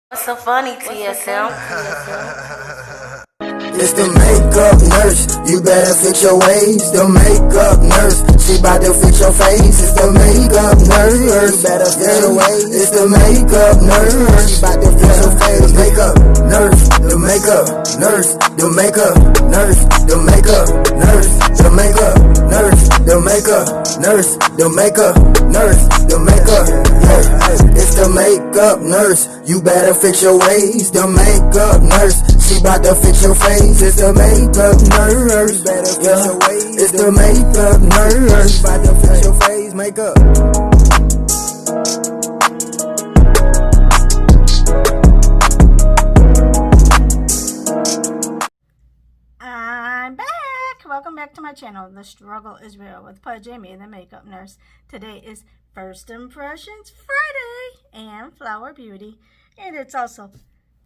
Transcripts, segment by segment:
What's so funny, TSM? It's the makeup nurse, you better fix your ways. The makeup nurse, she bout to fix your face. It's the makeup nurse, you better fix your ways. It's the makeup nurse, she bout to fix your face. Makeup nurse, the makeup nurse, the makeup nurse, the makeup nurse, the makeup nurse, the makeup nurse, the makeup nurse, the makeup nurse. It's the makeup nurse, you better fix your ways. The makeup nurse, she bout to fix your face. It's the makeup nurse, better fix your ways. It's the makeup nurse, she bout to fix your face. Makeup. I'm back. Welcome back to my channel. The struggle is real with Pa Jamie, the makeup nurse. Today is First Impressions Friday and Flower Beauty, and it's also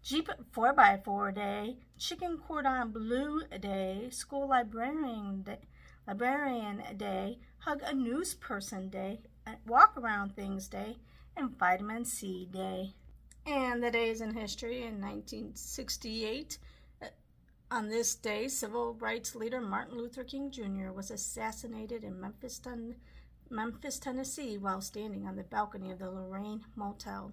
Jeep 4x4 Day, Chicken Cordon Bleu Day, School Librarian Day, Hug a News Person Day, Walk Around Things Day, and Vitamin C Day. And the days in history: in 1968, on this day, civil rights leader Martin Luther King Jr. was assassinated in Memphis, Tennessee, while standing on the balcony of the Lorraine Motel.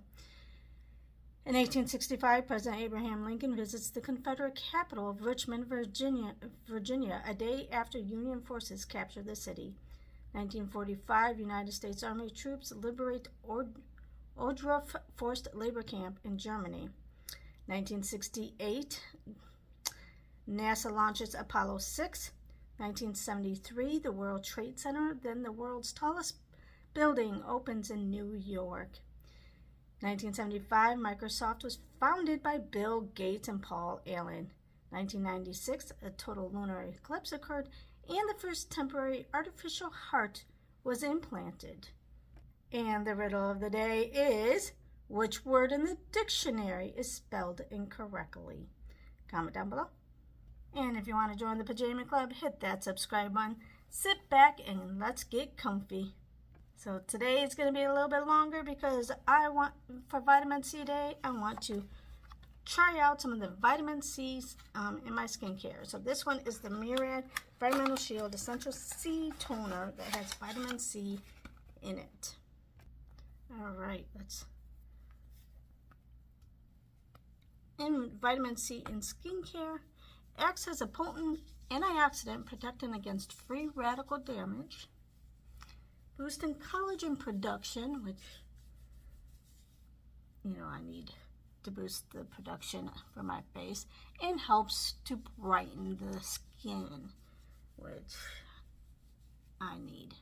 In 1865, President Abraham Lincoln visits the Confederate capital of Richmond, Virginia, a day after Union forces capture the city. 1945, United States Army troops liberate Ohrdruf forced labor camp in Germany. 1968, NASA launches Apollo 6. 1973, the World Trade Center, then the world's tallest building, opens in New York. 1975, Microsoft was founded by Bill Gates and Paul Allen. 1996, a total lunar eclipse occurred, and the first temporary artificial heart was implanted. And the riddle of the day is, which word in the dictionary is spelled incorrectly? Comment down below. And if you want to join the Pajama Club, hit that subscribe button. Sit back and let's get comfy. So today is going to be a little bit longer because for Vitamin C Day, I want to try out some of the vitamin C's in my skincare. So this one is the Murad Vitamin Shield Essential C Toner that has vitamin C in it. All right, vitamin C in skincare acts as a potent antioxidant protecting against free radical damage, boosting collagen production, which, I need to boost the production for my face, and helps to brighten the skin, which I need.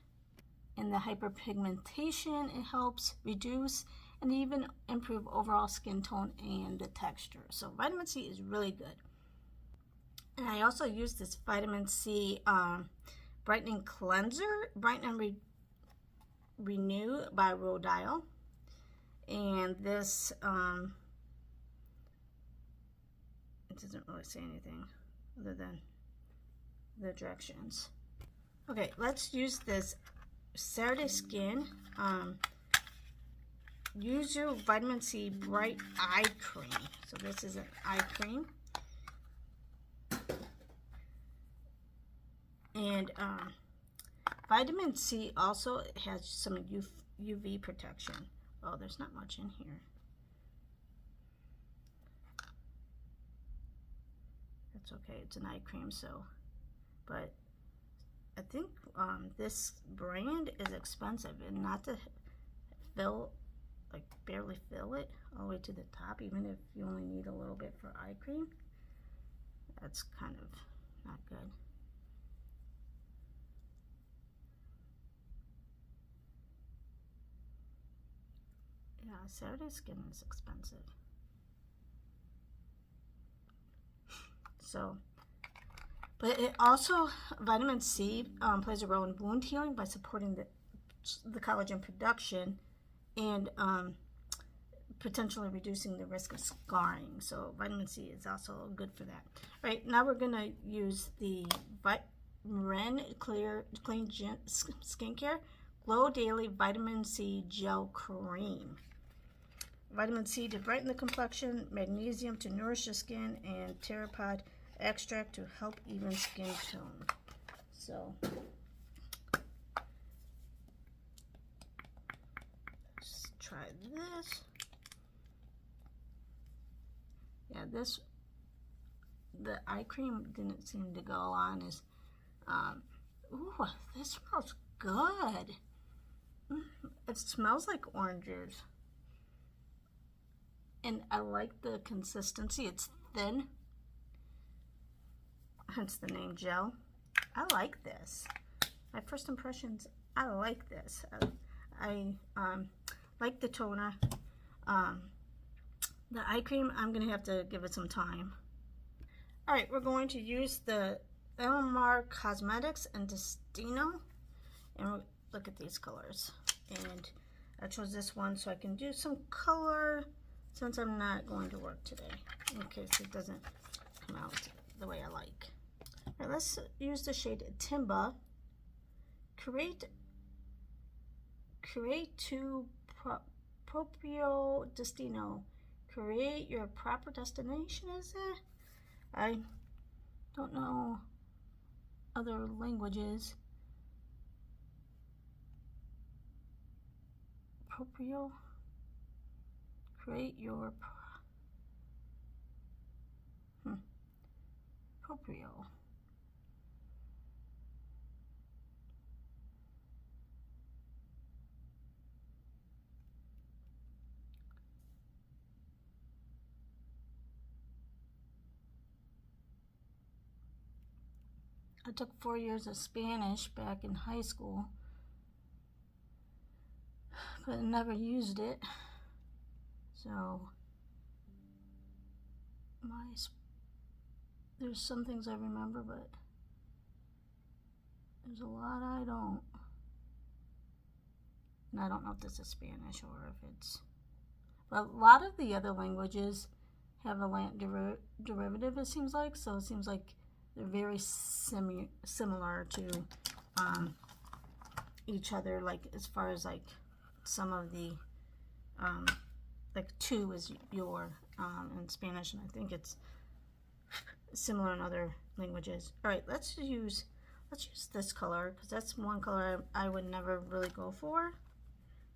In the hyperpigmentation, it helps reduce and even improve overall skin tone and the texture. So vitamin C is really good. And I also use this vitamin C brightening cleanser, Brighten and Renew by Rodial. And this, it doesn't really say anything other than the directions. Okay, let's use this Saturday Skin. Use your vitamin C bright eye cream. So this is an eye cream. And vitamin C also has some UV protection. Oh, there's not much in here. That's okay. It's an eye cream, but I think this brand is expensive, and not to barely fill it all the way to the top, even if you only need a little bit for eye cream. That's kind of not good. Yeah, Saturday Skin is expensive. But it also, vitamin C plays a role in wound healing by supporting the collagen production and potentially reducing the risk of scarring. So vitamin C is also good for that. All right, now we're going to use the Ren Clean Skincare Glow Daily Vitamin C Gel Cream. vitamin C to brighten the complexion, magnesium to nourish the skin, and pteropod extract to help even skin tone. So let's try this. Yeah, the eye cream didn't seem to go on as, ooh, this smells good. It smells like oranges. And I like the consistency. It's thin, hence the name gel. I like this. My first impressions, I like this. I like the toner. The eye cream, I'm going to have to give it some time. All right, we're going to use the LMR Cosmetics and Destino. And look at these colors. And I chose this one so I can do some color since I'm not going to work today, in case it doesn't come out the way I like. All right, let's use the shade Timba. Create to proprio destino. Create your proper destination, is it? I don't know other languages. Proprio. Create your proprio. I took 4 years of Spanish back in high school, but I never used it. So there's some things I remember, but there's a lot I don't. And I don't know if this is Spanish or if it's... But a lot of the other languages have a Latin derivative, it seems like. So it seems like they're very similar to each other, like as far as like some of the... like tu is your in Spanish, and I think it's similar in other languages. All right, let's use this color, because that's one color I would never really go for,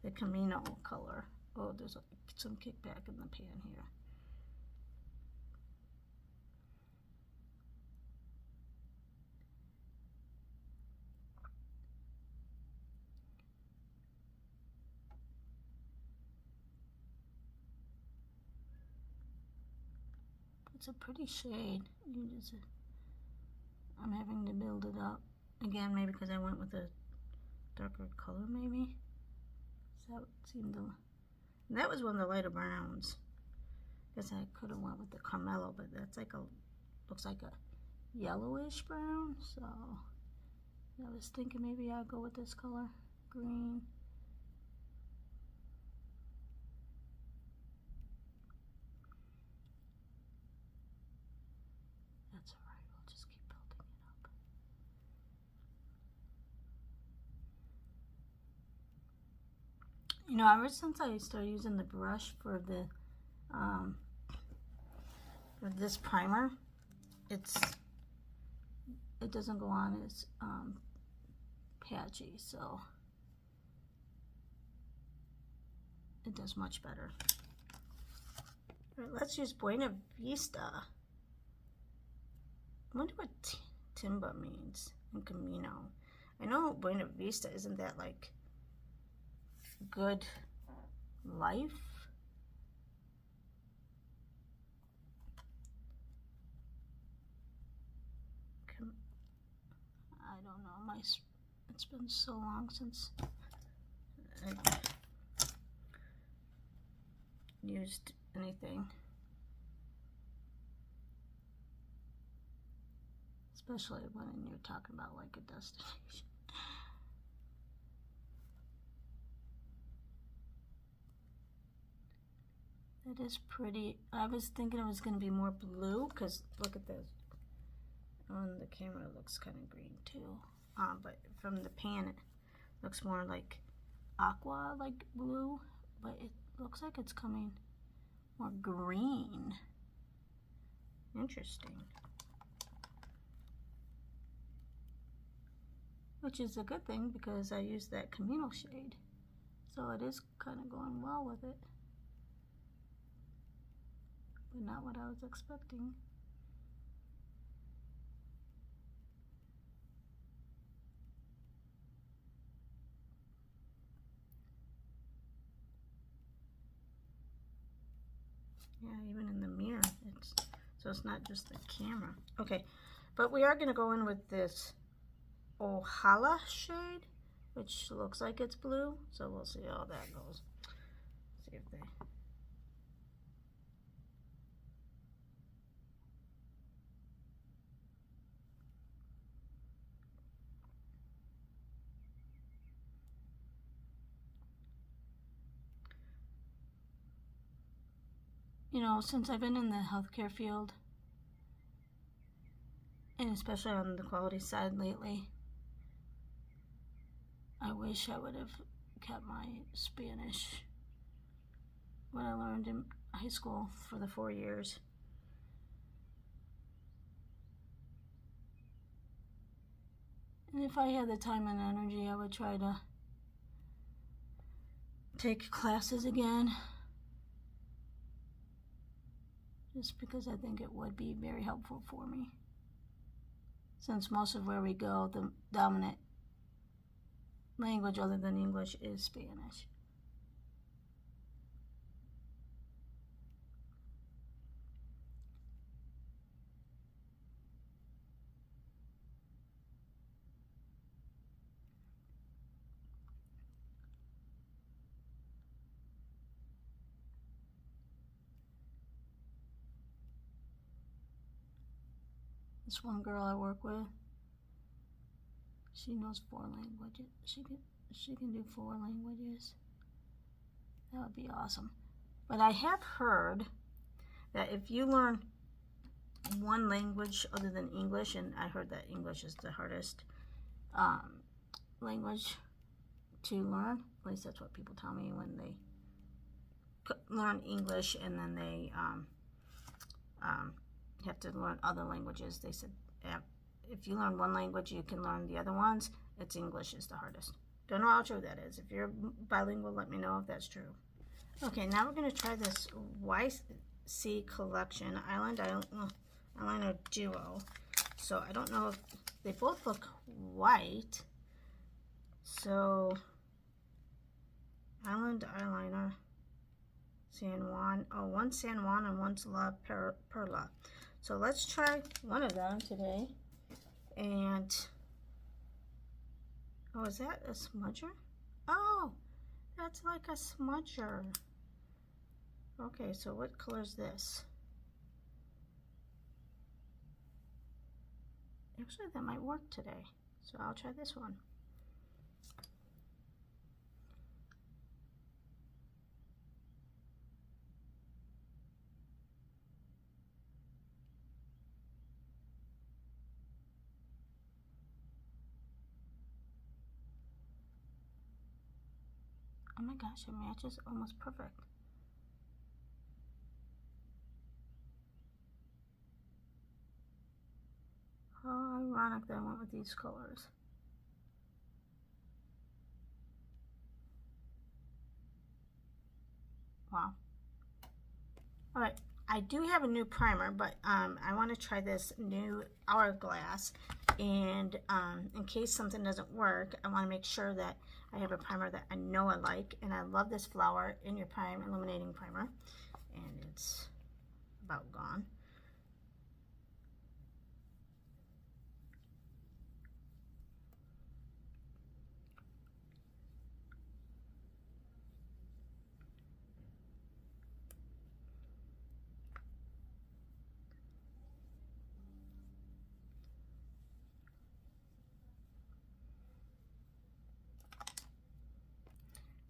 the Camino color. Oh, there's some kickback in the pan here. It's a pretty shade. I'm having to build it up again, maybe because I went with a darker color, maybe. So that seemed to... That was one of the lighter browns. Guess I could have went with the Carmelo, but that's like looks like a yellowish brown. So I was thinking maybe I'll go with this color, green. That's all right. We'll just keep building it up. You know, ever since I started using the brush for the for this primer, it doesn't go on as patchy, so it does much better. All right, let's use Buena Vista. I wonder what Timba means in Camino. I know Buena Vista, isn't that like good life? I don't know. It's been so long since I used anything. Especially when you're talking about like a destination. That is pretty. I was thinking it was going to be more blue, because look at this. On the camera it looks kind of green too. But from the pan it looks more like aqua, like blue. But it looks like it's coming more green. Interesting. Which is a good thing because I use that communal shade. So it is kind of going well with it. But not what I was expecting. Yeah, even in the mirror, so it's not just the camera. Okay, but we are gonna go in with this Ohala shade, which looks like it's blue. So we'll see how that goes. See if they. You know, since I've been in the healthcare field, and especially on the quality side lately, I wish I would have kept my Spanish, what I learned in high school for the 4 years. And if I had the time and energy, I would try to take classes again. Just because I think it would be very helpful for me. Since most of where we go, the dominant language other than English is Spanish. This one girl I work with, she knows 4 languages. She can do 4 languages. That would be awesome. But I have heard that if you learn one language other than English, and I heard that English is the hardest language to learn. At least that's what people tell me when they learn English and then they have to learn other languages. They said if you learn one language, you can learn the other ones. It's English is the hardest. Don't know how true that is. If you're bilingual, let me know if that's true. Okay, now we're going to try this YC Collection Eyeliner Duo. So I don't know if they both look white. So Island Eyeliner San Juan. Oh, one's San Juan and one's La Perla. So let's try one of them today. And oh, is that a smudger? Oh, that's like a smudger. Okay, so what color is this? Actually, that might work today. So I'll try this one. Oh my gosh, it matches almost perfect. How ironic that I went with these colors. Wow. Alright, I do have a new primer, but I want to try this new Hourglass. And in case something doesn't work, I want to make sure that I have a primer that I know I like. And I love this Flower In Your Prime Illuminating Primer. And it's about gone.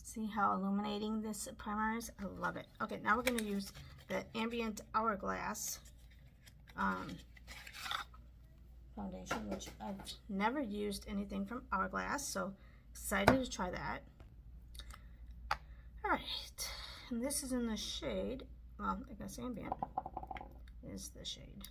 See how illuminating this primer is? I love it. Okay, now we're going to use the Ambient Hourglass foundation, which I've never used anything from Hourglass, so excited to try that. Alright, and this is in the shade well, I guess ambient is the shade.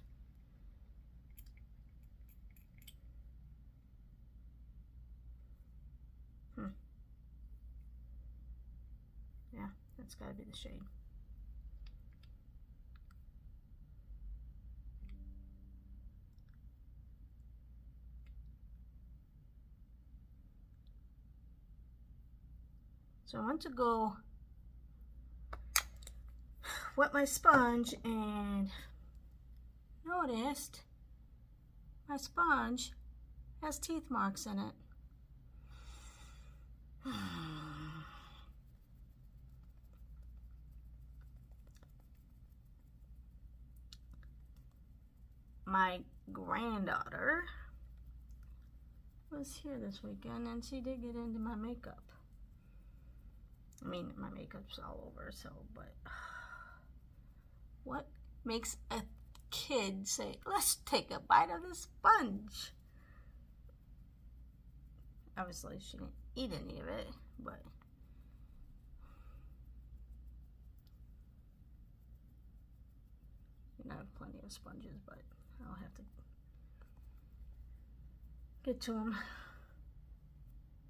Yeah, that's gotta be the shade. So I want to go wet my sponge and noticed my sponge has teeth marks in it. My granddaughter was here this weekend and she did get into my makeup. I mean, my makeup's all over, so, but what makes a kid say, let's take a bite of the sponge? Obviously, she didn't eat any of it, but I have plenty of sponges, but I'll have to get to them.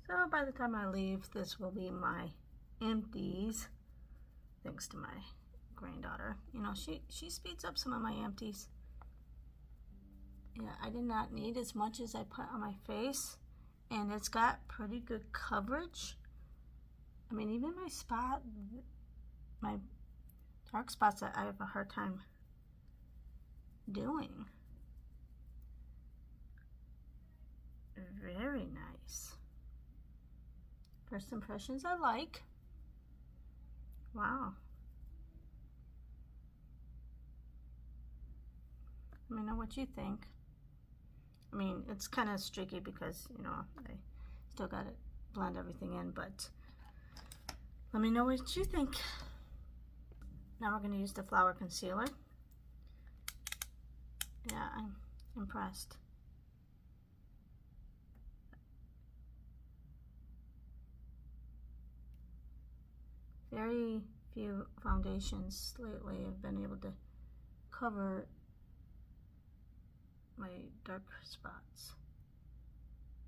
So by the time I leave, this will be my empties, thanks to my granddaughter. You know, she speeds up some of my empties. Yeah, I did not need as much as I put on my face, and it's got pretty good coverage. I mean, even my dark spots that I have a hard time doing. Very nice. First impressions I like. Wow. Let me know what you think. I mean, it's kind of streaky because, you know, I still got to blend everything in, but let me know what you think. Now we're going to use the Flower Concealer. Yeah, I'm impressed. Very few foundations lately have been able to cover my dark spots.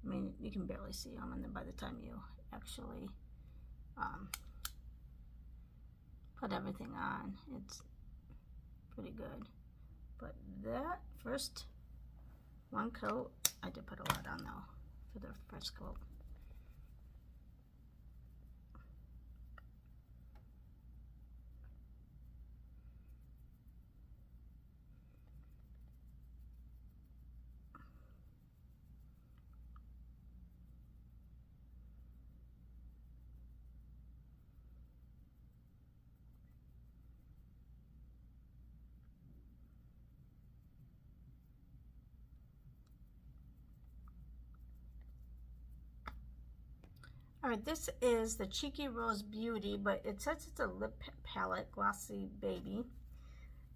I mean, you can barely see them, and then by the time you actually put everything on, it's pretty good. But that first one coat, I did put a lot on though for the first coat. Alright, this is the Cheeky Rose Beauty, but it says it's a lip palette, Glossy Baby.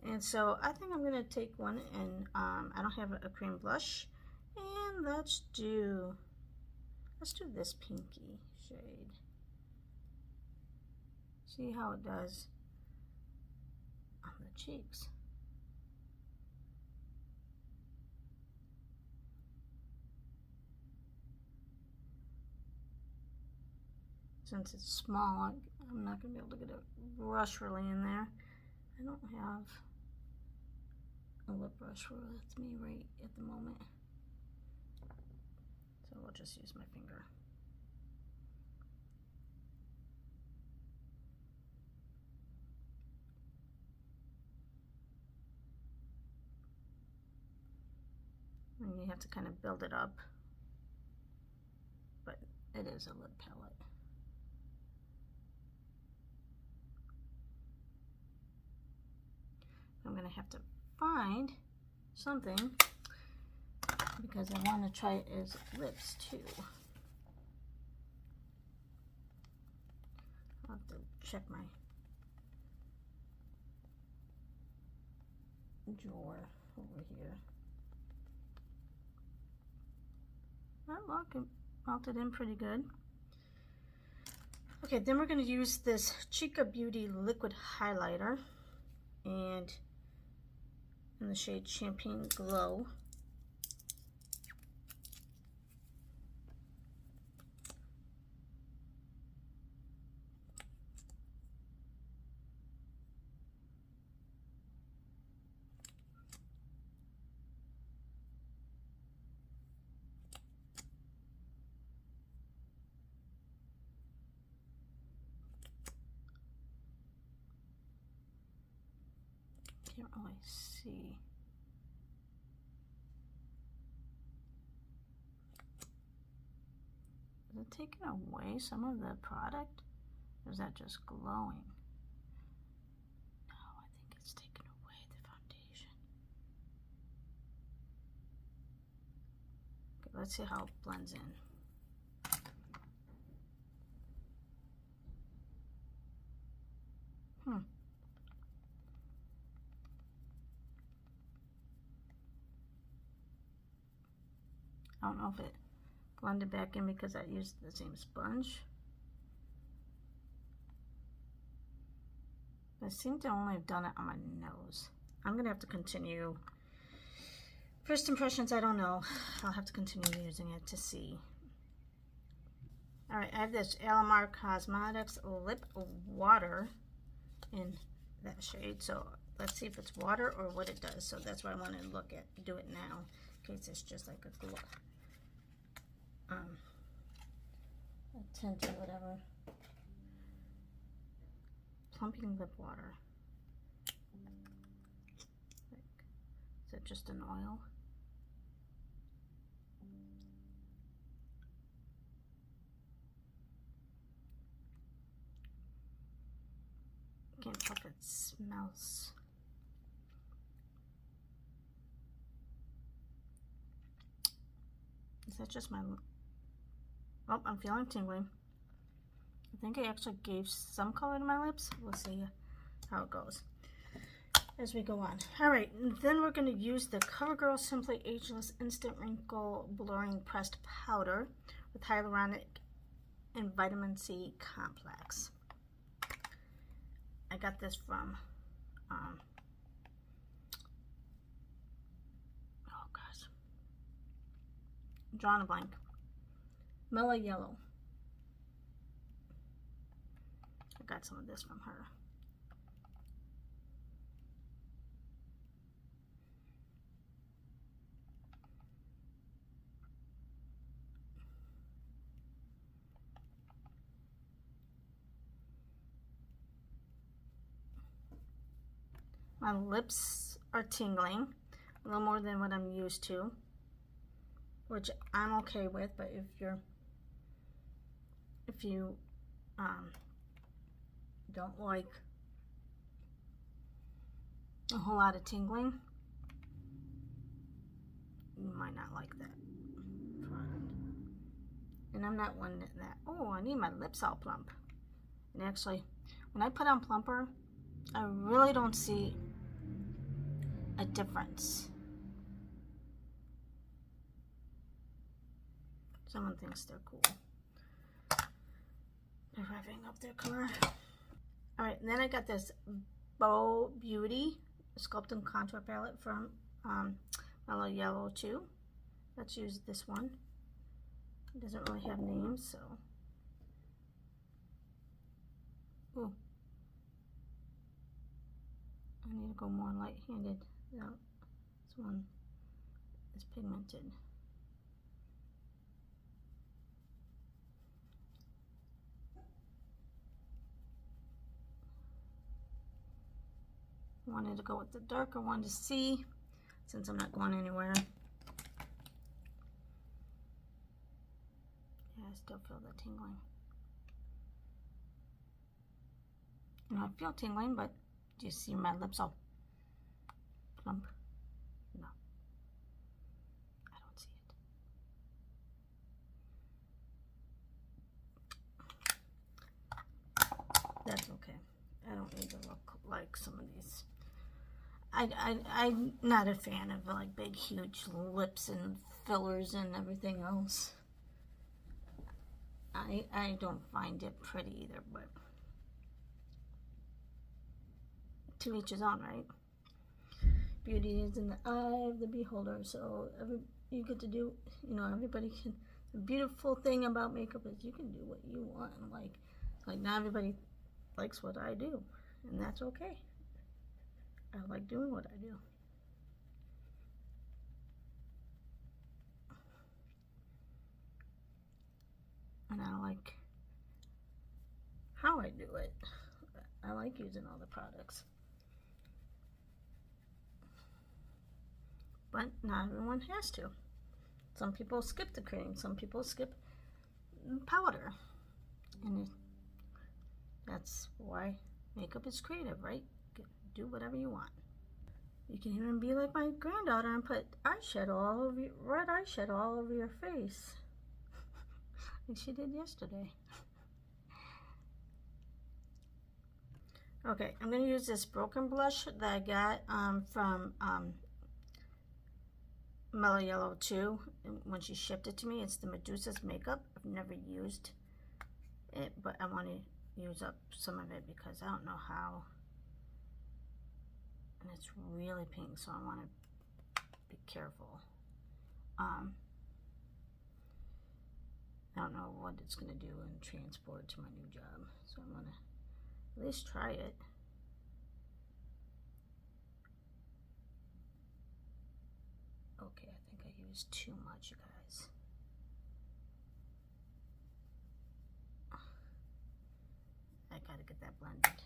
And so I think I'm going to take one, and I don't have a cream blush. And let's do this pinky shade. See how it does on the cheeks. Since it's small, I'm not going to be able to get a brush really in there. I don't have a lip brush with me right at the moment. So I'll just use my finger. And you have to kind of build it up. But it is a lip palette. I'm going to have to find something because I want to try it as lips too. I'll have to check my drawer over here. That melted in pretty good. Okay, then we're going to use this Chica Beauty liquid highlighter. and in the shade Champagne Glow. Can't really see. Is it taking away some of the product? Or is that just glowing? No, I think it's taking away the foundation. Okay, let's see how it blends in. I don't know if it blended back in because I used the same sponge. I seem to only have done it on my nose. I'm going to have to continue. First impressions, I don't know. I'll have to continue using it to see. Alright, I have this Alamar Cosmetics Lip Water in that shade. So let's see if it's water or what it does. So that's why I want to do it now. In case it's just like a glow. A tint or whatever. Plumping lip water. Is it just an oil? Can't tell if it smells. Is that just my... Oh, I'm feeling tingling. I think I actually gave some color to my lips. We'll see how it goes as we go on. Alright, then we're going to use the CoverGirl Simply Ageless Instant Wrinkle Blurring Pressed Powder with Hyaluronic and Vitamin C Complex. I got this from, oh gosh, I'm drawing a blank. Mellow Yellow. I got some of this from her. My lips are tingling a little more than what I'm used to, which I'm okay with, but if you don't like a whole lot of tingling, you might not like that product. And I'm not one that, oh, I need my lips all plump. And actually, when I put on plumper, I really don't see a difference. Someone thinks they're cool. They're revving up their car. Alright, and then I got this Bow Beauty Sculpt and Contour Palette from Mellow Yellow too. Let's use this one. It doesn't really have names, so. Ooh. I need to go more light-handed. No, this one is pigmented. I wanted to go with the darker one to see, since I'm not going anywhere. Yeah, I still feel the tingling. And I feel tingling, but do you see my lips all plump? No, I don't see it. That's okay. I don't need to look like some of these. I'm not a fan of like big, huge lips and fillers and everything else. I don't find it pretty either, but to each his own, right? Beauty is in the eye of the beholder. So you get to do, you know, everybody can. The beautiful thing about makeup is you can do what you want. Like not everybody likes what I do, and that's okay. I like doing what I do. And I like how I do it. I like using all the products. But not everyone has to. Some people skip the cream. Some people skip powder. And that's why makeup is creative, right? Do whatever you want. You can even be like my granddaughter and put eyeshadow all over red eyeshadow all over your face. Like she did yesterday. Okay, I'm going to use this Broken blush that I got from Mellow Yellow 2 when she shipped it to me. It's the Medusa's Makeup. I've never used it, but I want to use up some of it because I don't know how. And it's really pink, so I want to be careful. I don't know what it's going to do in transport to my new job, so I'm going to at least try it. Okay, I think I used too much, you guys. I gotta get that blended.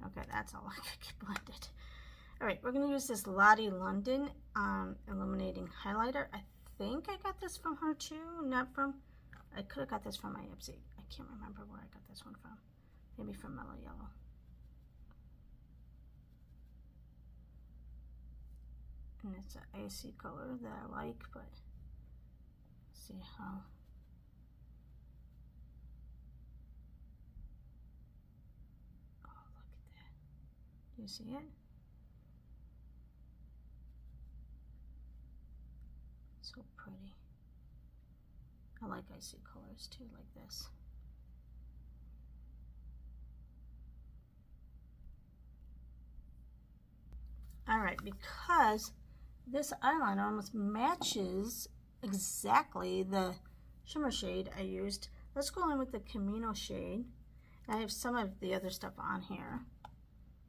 Okay, that's all I could get blended. All right, we're gonna use this Lottie London illuminating highlighter. I think I got this from her too, not from, I could have got this from my Ipsy. I can't remember where I got this one from. Maybe from Mellow Yellow. And it's an icy color that I like, but let's see how. Oh, look at that. Do you see it? So pretty. I like icy colors too, like this. All right, because this eyeliner almost matches exactly the shimmer shade I used, let's go in with the Camino shade. I have some of the other stuff on here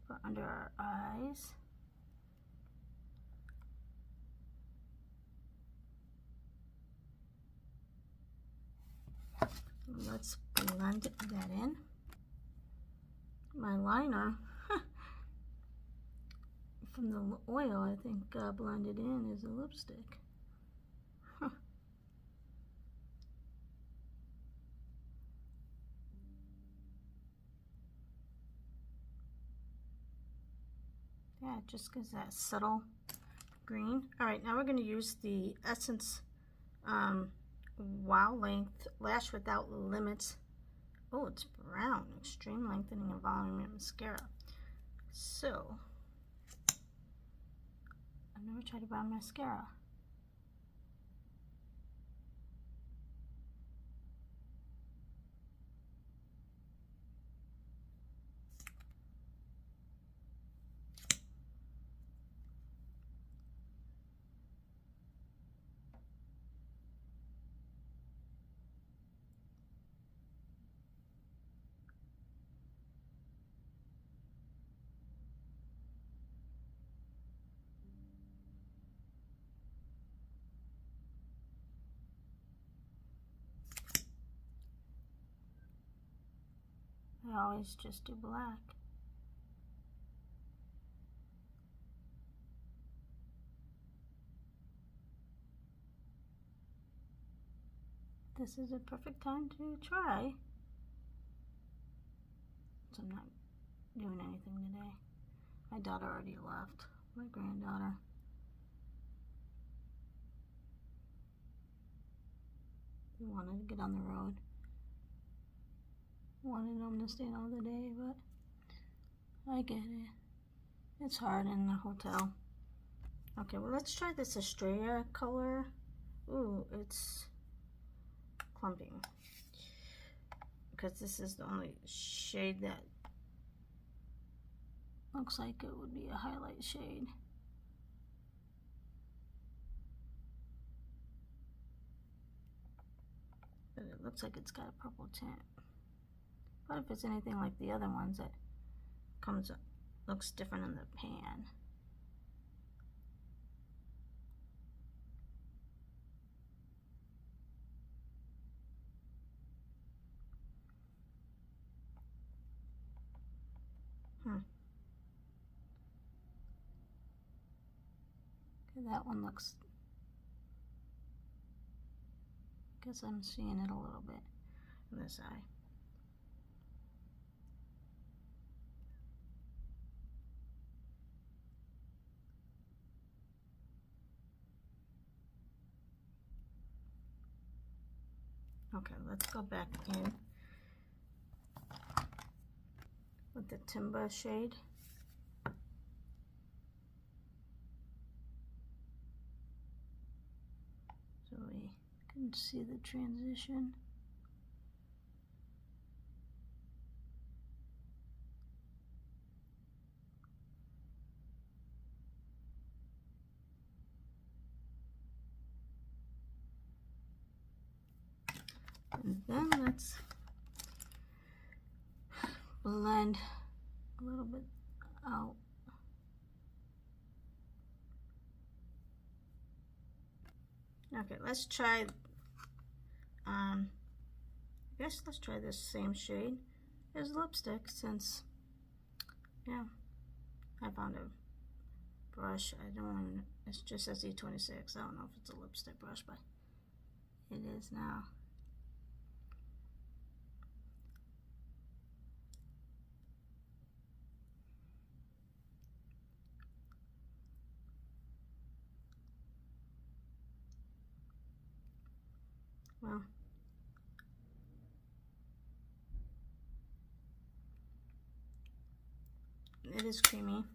for under our eyes. Let's blend that in. My liner from the oil, I think, blended in is a lipstick. Huh. Yeah, it just gives that subtle green. All right, now we're going to use the Essence Wow Length Lash Without Limits. Oh, it's brown. Extreme Lengthening and Volume Mascara. So, I've never tried a brown mascara. I always just do black. This is a perfect time to try. So I'm not doing anything today. My daughter already left, my granddaughter. We wanted to get on the road. Wanted them to stay all the day, but I get it. It's hard in the hotel. Okay, well, let's try this Australia color. Ooh, it's clumping. Because this is the only shade that looks like it would be a highlight shade. But it looks like it's got a purple tint. What if it's anything like the other ones that comes up, looks different in the pan? Okay, that one looks, guess I'm seeing it a little bit on this eye. Okay, let's go back in with the Timber shade. So we can see the transition. And then let's blend a little bit out. Okay, let's try, I guess let's try this same shade as lipstick, since, yeah, I found a brush. I don't even, it's just SE26. I don't know if it's a lipstick brush, but it is now. Well, it is creamy,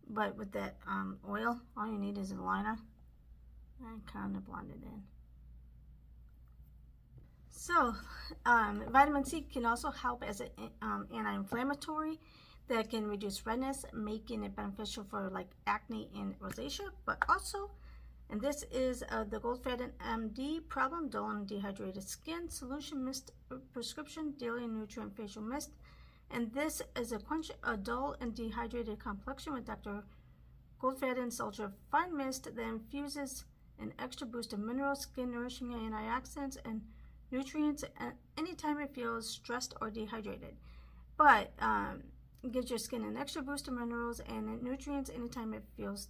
but with that oil, all you need is a liner and kind of blend it in. So, vitamin C can also help as an anti-inflammatory that can reduce redness, making it beneficial for like acne and rosacea, but also, and this is the Goldfaden MD Problem Dull and Dehydrated Skin Solution Mist Prescription Daily Nutrient Facial Mist. And this is a quench a dull and dehydrated complexion with Dr. Goldfaden's Ultra Fine Mist that infuses an extra boost of minerals, skin nourishing antioxidants, and nutrients anytime it feels stressed or dehydrated. But it gives your skin an extra boost of minerals and nutrients anytime it feels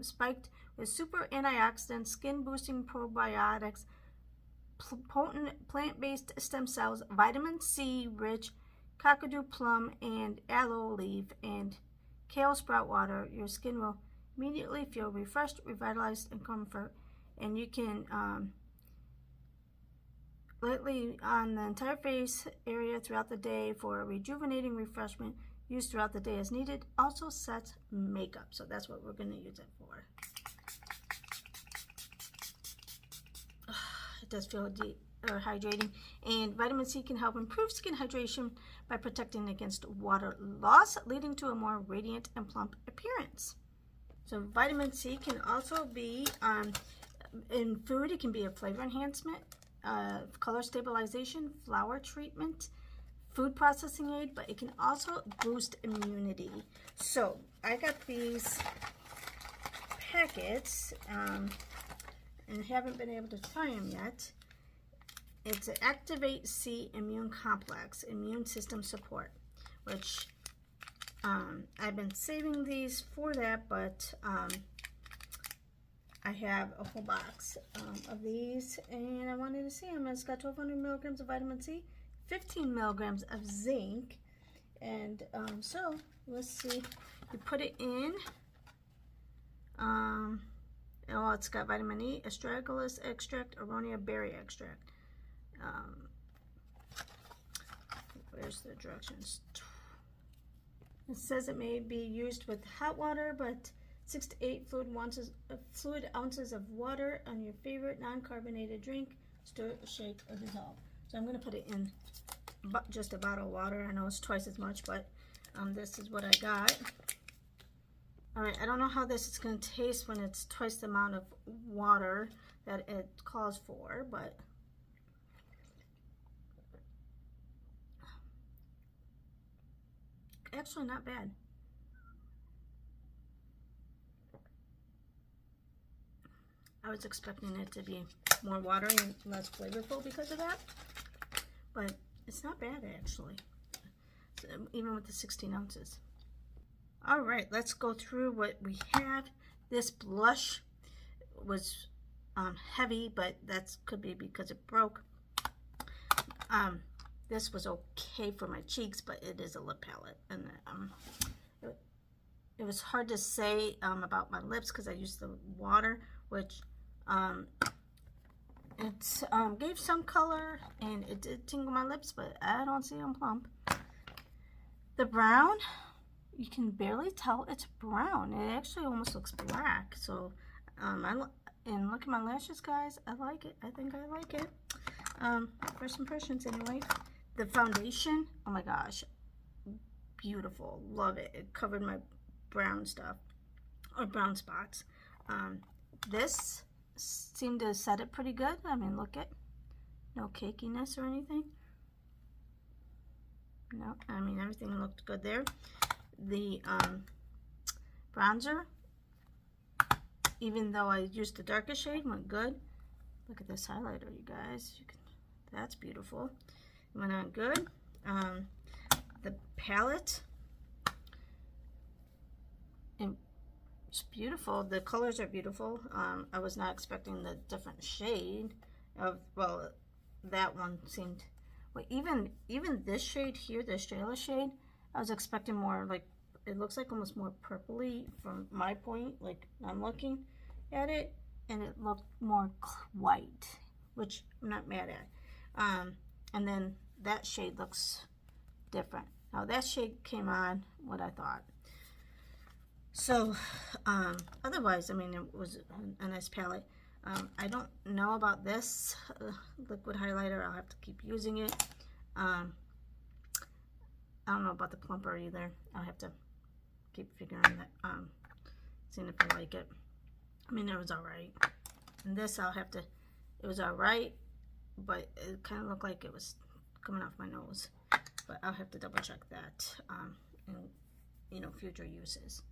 spiked with super antioxidants, skin boosting probiotics, potent plant-based stem cells, vitamin C rich kakadu plum and aloe leaf, and kale sprout water. Your skin will immediately feel refreshed, revitalized, and comfort. And you can lightly on the entire face area throughout the day for a rejuvenating refreshment. Used throughout the day as needed. Also sets makeup, so that's what we're going to use it for. It does feel hydrating, and vitamin C can help improve skin hydration by protecting against water loss, leading to a more radiant and plump appearance. So vitamin C can also be in food. It can be a flavor enhancement, color stabilization, flower treatment, food processing aid, but it can also boost immunity. So I got these packets and haven't been able to try them yet. It's an Activate C Immune Complex, Immune System Support, which I've been saving these for that, but I have a whole box of these, and I wanted to see them. It's got 1,200 milligrams of vitamin C, 15 milligrams of zinc, and so let's see. You put it in. Oh, it's got vitamin E, astragalus extract, aronia berry extract. Where's the directions? It says it may be used with hot water, but 6 to 8 fluid ounces of water on your favorite non-carbonated drink. Stir, shake, or dissolve. So I'm going to put it in just a bottle of water. I know it's twice as much, but this is what I got. Alright, I don't know how this is going to taste when it's twice the amount of water that it calls for, but actually not bad. I was expecting it to be more watery and less flavorful because of that, but it's not bad actually, even with the 16 ounces. All right, let's go through what we had. This blush was heavy, but that could be because it broke. This was okay for my cheeks, but it is a lip palette, and it was hard to say about my lips because I used the water, which it gave some color and it did tingle my lips, but I don't see them plump. The brown, you can barely tell it's brown. It actually almost looks black. So and look at my lashes, guys. I like it. I think I like it. First impressions anyway. The foundation, oh my gosh, beautiful. Love it. It covered my brown stuff, or brown spots. This seemed to set it pretty good. I mean, look at, no cakiness or anything. No, I mean, everything looked good there. The bronzer, even though I used the darker shade, went good. Look at this highlighter, you guys. That's beautiful. It went on good. The palette, it's beautiful. The colors are beautiful. I was not expecting the different shade of, well, that one seemed, well, even this shade here, the Australia shade, I was expecting more like, it looks like almost more purpley from my point, like I'm looking at it, and it looked more white, which I'm not mad at. And then that shade looks different. Now that shade came on what I thought. So otherwise, I mean, it was a nice palette. I don't know about this liquid highlighter. I'll have to keep using it. I don't know about the plumper either. I'll have to keep figuring that, seeing if I like it. I mean, it was alright. And this I'll have to, it was alright, but it kind of looked like it was coming off my nose. But I'll have to double check that in, you know, future uses.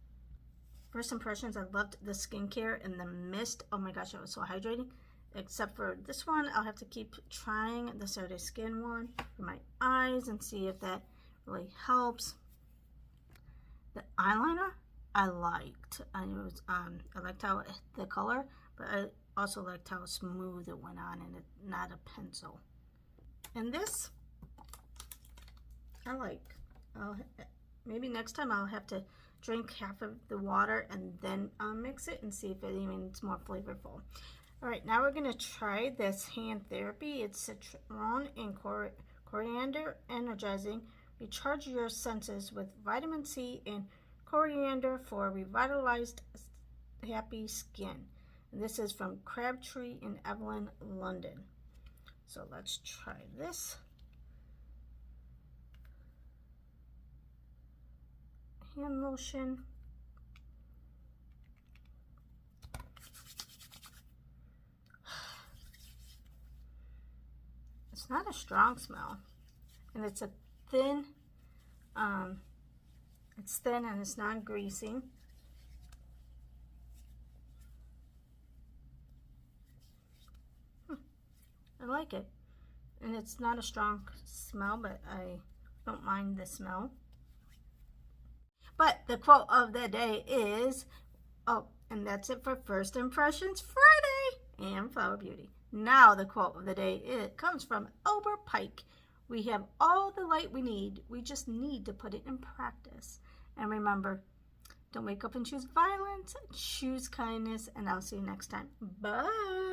First impressions, I loved the skincare and the mist. Oh my gosh, it was so hydrating. Except for this one, I'll have to keep trying the Saturday Skin one for my eyes and see if that really helps. The eyeliner, I liked. I liked how the color, but I also liked how smooth it went on and it not a pencil. And this, I like. Maybe next time I'll have to drink half of the water and then mix it and see if it even is more flavorful. All right, now we're gonna try this hand therapy. It's citron and coriander energizing. Recharge your senses with vitamin C and coriander for revitalized, happy skin. And this is from Crabtree in Evelyn, London. So let's try this. Hand lotion. It's not a strong smell, and it's a thin, it's thin and it's non-greasy. I like it, and it's not a strong smell, but I don't mind the smell. But the quote of the day is, oh, and that's it for First Impressions Friday and Flower Beauty. Now the quote of the day, it comes from Albert Pike. We have all the light we need. We just need to put it in practice. And remember, don't wake up and choose violence. Choose kindness. And I'll see you next time. Bye.